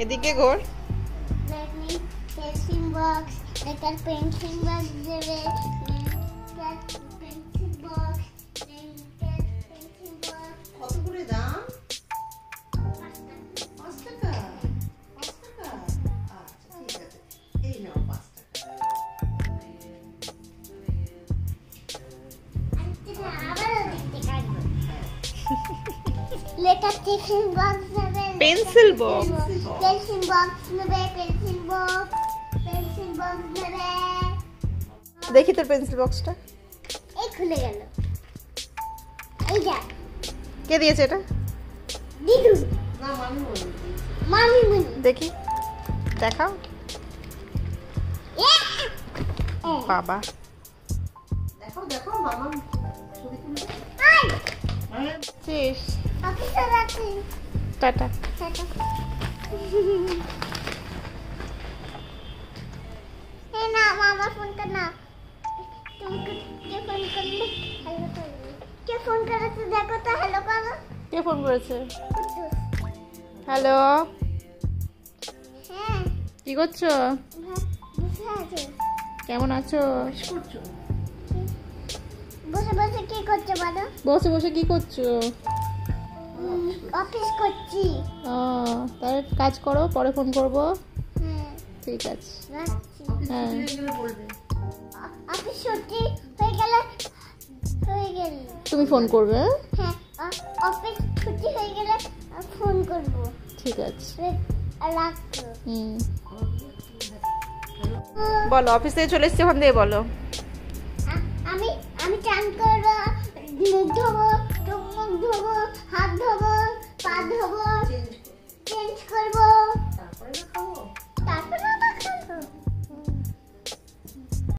এদিকে ঘোর। Pencil box, একটা পেন্সিল বক্স দেবে, পেন্সিল বক্স, পেন্সিল বক্স। কত করে দাম? 5 টাকা। 5 টাকা। আচ্ছা ঠিক আছে, এই নাও 5 টাকা। আবার দেখতে কাটবো। লেটার টিফিন বক্স দেবে, পেন্সিল বক্স। পেন্সিল বক্স নেবে, পেন্সিল বক্স নেবে। দেখি তোর পেন্সিল বক্সটা। এই খুলে গেল। এই যা। কে দিয়েছে এটা? দিদু। না মামি বলি। মামি বলি। দেখি, দেখাও। বাবা, দেখো দেখো মামা ছবি তুলবে। আই শেষ। অফিসে যাচ্ছি। টাটা। টাটা। এই না মামা ফোনটা না। তুমি কে ফোন করলে? হ্যালো করলে। কে ফোন করেছে দেখো তো, হ্যালো করো। কে ফোন করেছে? কুদ্দুস। হ্যালো, হ্যাঁ, কি করছো? বসে আছে। কেমন আছো? কি করছো? বসে বসে কি করছো বলো? বসে বসে কি করছো? অফিস করছি। ও, তাহলে কাজ করো, পরে ফোন করবো। হ্যাঁ, ঠিক আছে। রাখছি। হ্যাঁ। ছুটি হয়ে গেলে বলবে। অফিস ছুটি হয়ে গেলে তুমি ফোন করবে? হ্যাঁ? হ্যাঁ, অফিস ছুটি হয়ে গেলে ফোন করবো। ঠিক আছে। রাখছো। হুম, বলো, অফিস থেকে চলে এসছি, ওখান থেকে বলো। আমি আমি চান করবো, মুখ ধোবো, মুখ ধোবো, হাত ধোবো, পা ধোবো,